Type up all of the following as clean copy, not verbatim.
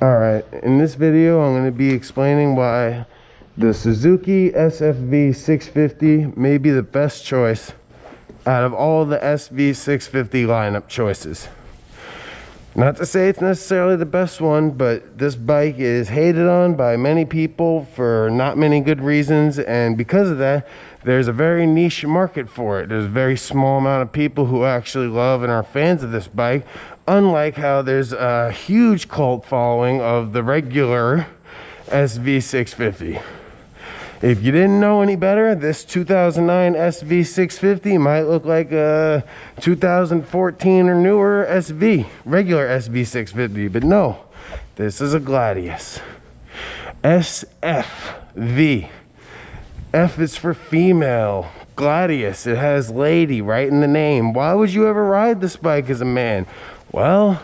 Alright, in this video I'm going to be explaining why the Suzuki SFV650 may be the best choice out of all the SV650 lineup choices. Not to say it's necessarily the best one, but this bike is hated on by many people for not many good reasons, and because of that, there's a very niche market for it. There's a very small amount of people who actually love and are fans of this bike, unlike how there's a huge cult following of the regular SV650. If you didn't know any better, this 2009 SV650 might look like a 2014 or newer regular SV650, but no, this is a Gladius. SFV. F is for female. Gladius, it has lady right in the name. Why would you ever ride this bike as a man? Well,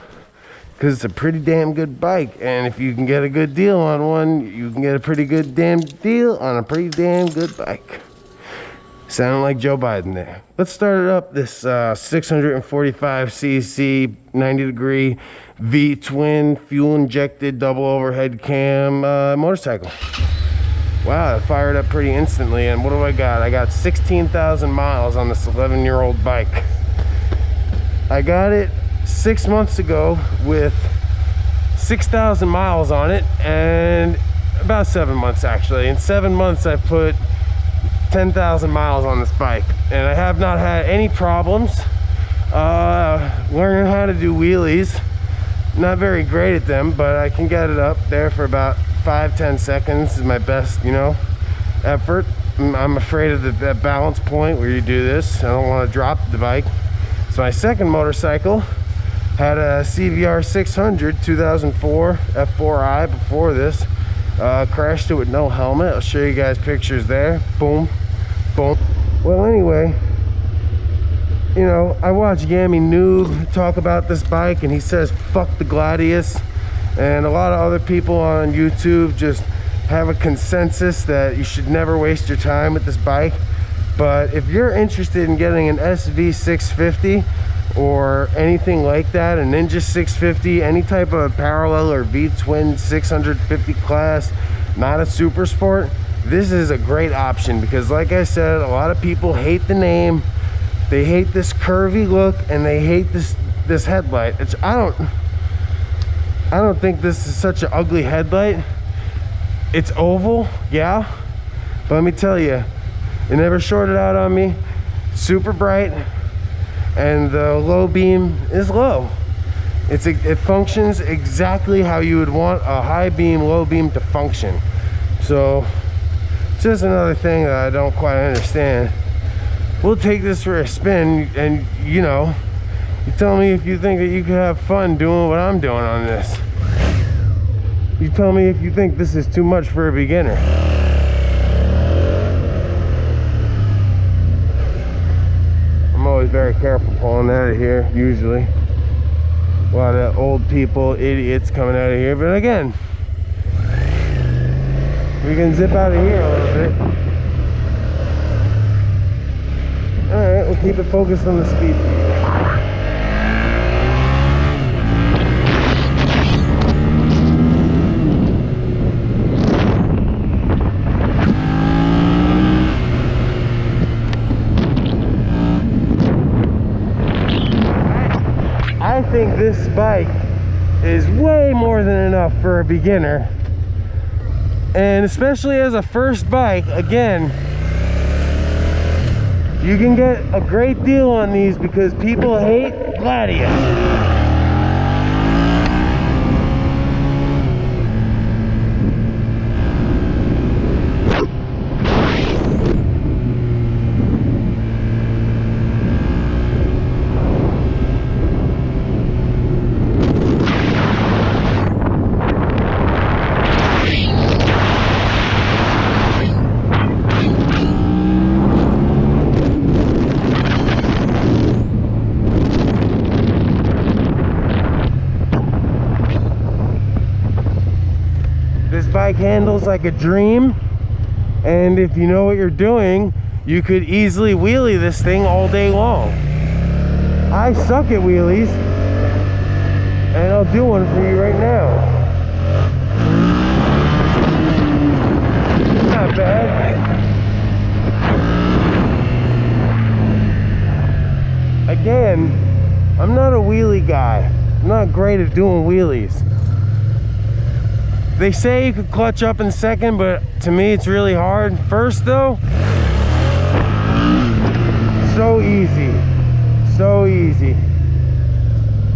because it's a pretty damn good bike, and if you can get a good deal on one, you can get a pretty good damn deal on a pretty damn good bike. Sounding like Joe Biden there. Let's start it up, this 645cc 90-degree V-twin fuel injected double overhead cam motorcycle. Wow, that fired up pretty instantly. And what do I got? I got 16,000 miles on this 11-year-old bike. I got it 6 months ago with 6,000 miles on it, and about 7 months actually. In 7 months I've put 10,000 miles on this bike, and I have not had any problems learning how to do wheelies. Not very great at them, but I can get it up there for about 5-10 seconds is my best, effort. I'm afraid of that balance point where you do this. I don't want to drop the bike. So my second motorcycle had a CVR 600 2004 F4i before this. Crashed it with no helmet. I'll show you guys pictures there. Boom, boom. Well, anyway, I watch Yami Noob talk about this bike, and he says fuck the Gladius, and a lot of other people on YouTube just have a consensus that you should never waste your time with this bike. But if you're interested in getting an SV650 or anything like that, a Ninja 650, any type of parallel or V-twin 650 class, not a super sport, this is a great option, because like I said, a lot of people hate the name, they hate this curvy look, and they hate this headlight. I don't think this is such an ugly headlight. It's oval, yeah, but let me tell you, it never shorted out on me. Super bright, and the low beam is low. It functions exactly how you would want a high beam, low beam to function. So it's just another thing that I don't quite understand. We'll take this for a spin, and you tell me if you think that you could have fun doing what I'm doing on this. You tell me if you think this is too much for a beginner. I'm always very careful pulling out of here, usually. A lot of old people, idiots coming out of here, but again, we can zip out of here a little bit. Alright, we'll keep it focused on the speed. I think this bike is way more than enough for a beginner, and especially as a first bike. Again, you can get a great deal on these because people hate Gladius. Bike handles like a dream, and if you know what you're doing, you could easily wheelie this thing all day long. I suck at wheelies, and I'll do one for you right now. not bad. Again, I'm not a wheelie guy. I'm not great at doing wheelies. They say you could clutch up in second, but to me it's really hard. First though, so easy. So easy.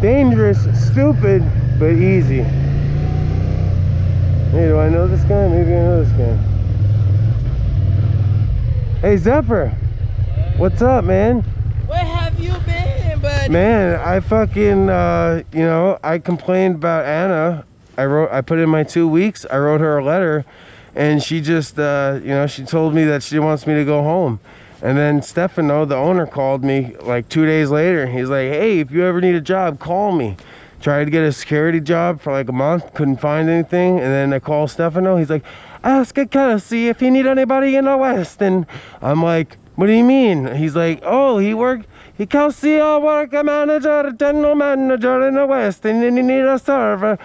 Dangerous, stupid, but easy. Hey, do I know this guy? Maybe I know this guy. Hey Zephyr, what's up, man? Where have you been, buddy? Man, I fucking, you know, I complained about Anna. I put in my 2 weeks. I wrote her a letter, and she just, you know, she told me that she wants me to go home. And then Stefano, the owner, called me like 2 days later. He's like, hey, if you ever need a job, call me. Tried to get a security job for like a month, couldn't find anything. And then I called Stefano. He's like, ask Kelsey if he need anybody in the West. And I'm like, what do you mean? He's like, oh, he Kelsey work a manager, a general manager in the West, and then he need a server.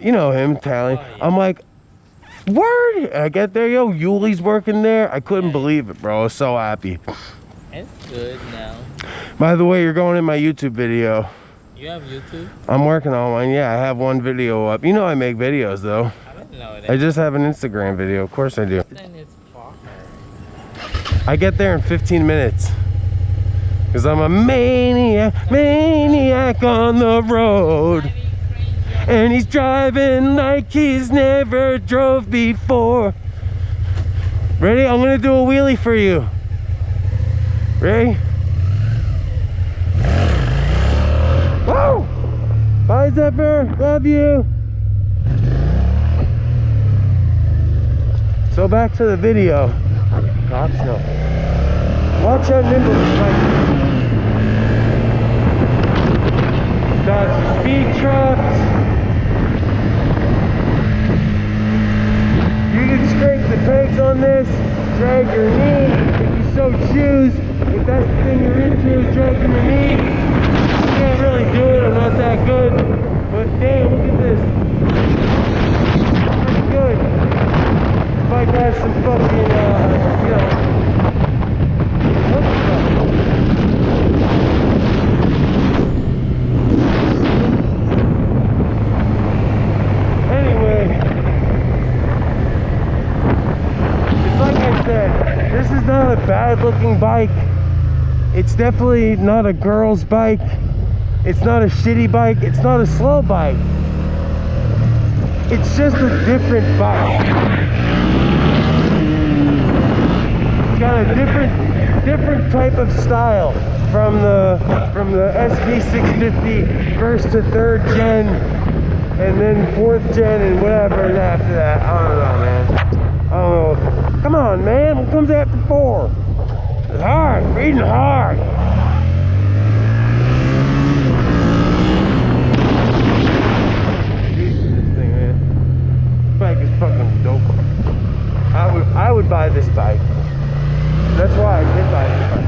You know him, Italian. Oh, yeah. I'm like, word. And I get there, yo, Yuli's working there. I couldn't believe it, bro. I was so happy. It's good now. By the way, you're going in my YouTube video. You have YouTube? I'm working on one. Yeah, I have one video up. You know I make videos, though. I didn't know that. I just have an Instagram video. Of course I do. Then it's far. I get there in 15 minutes. Because I'm a maniac on the road. And he's driving like he's never drove before. Ready? I'm gonna do a wheelie for you. Ready? Woo! Bye, Zephyr. Love you. So back to the video. Cops, no. Watch how nimble this bike is. Dodge speed trucks. You can scrape the pegs on this, drag your knee, if you so choose. If that's the thing you're into, is dragging your knee. I can't really do it, I'm not that good. But damn, look at this. Pretty good. This bike has some fucking, you know. This is not a bad looking bike. It's definitely not a girl's bike. It's not a shitty bike. It's not a slow bike. It's just a different bike. It's got a different type of style from the SFV650 first to third gen and then fourth gen and whatever and after that. I don't know, man. I don't know. Come on, man. What comes after 4? It's hard. Reading hard. This thing, man. This bike is fucking dope. I would buy this bike. That's why I did buy this bike.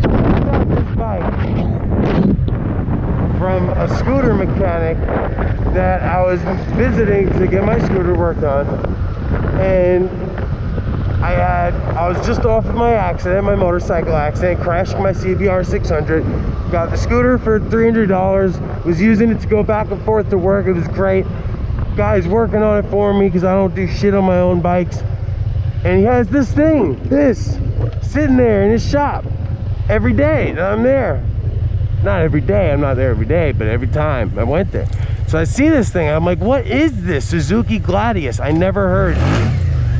I bought this bike from a scooter mechanic that I was visiting to get my scooter worked on, and I was just off of my accident, my motorcycle accident, crashed my CBR 600, got the scooter for $300, was using it to go back and forth to work. It was great. Guy's working on it for me because I don't do shit on my own bikes, and he has this sitting there in his shop every day that I'm there. Not every day, I'm not there every day, but every time I went there. So I see this thing, I'm like, what is this? Suzuki Gladius. I never heard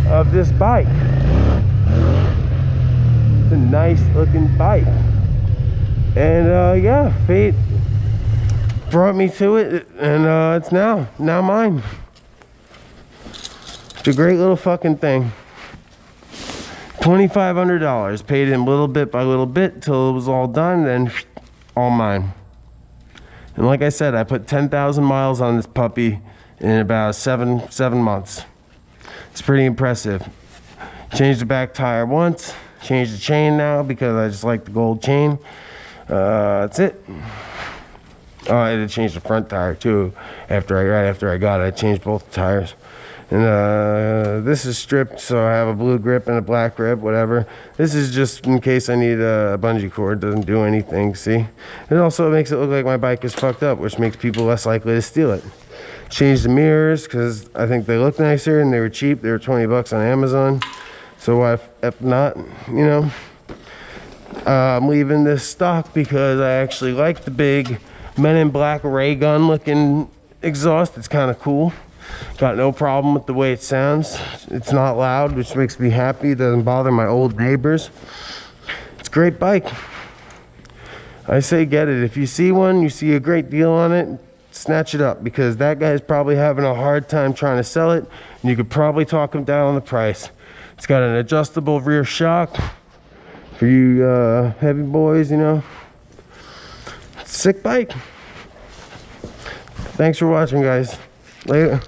of this bike. It's a nice looking bike. And yeah, fate brought me to it, and it's now mine. It's a great little fucking thing. $2,500, paid in little bit by little bit till it was all done, then all mine. And like I said, I put 10,000 miles on this puppy in about seven months. It's pretty impressive. Changed the back tire once, changed the chain now because I just like the gold chain. That's it. Oh, I had to change the front tire too. Right after I got it, I changed both tires. And this is stripped, so I have a blue grip and a black grip, whatever. This is just in case I need a bungee cord. Doesn't do anything, see? It also makes it look like my bike is fucked up, which makes people less likely to steal it. Changed the mirrors because I think they look nicer and they were cheap. They were 20 bucks on Amazon. So why if not, you know? I'm leaving this stock because I actually like the big Men in Black ray gun looking exhaust. It's kind of cool. Got no problem with the way it sounds. It's not loud, which makes me happy. It doesn't bother my old neighbors. It's a great bike. I say get it. If you see one, you see a great deal on it, snatch it up, because that guy's probably having a hard time trying to sell it, and you could probably talk him down on the price. It's got an adjustable rear shock for you heavy boys, you know. Sick bike. Thanks for watching, guys. Later.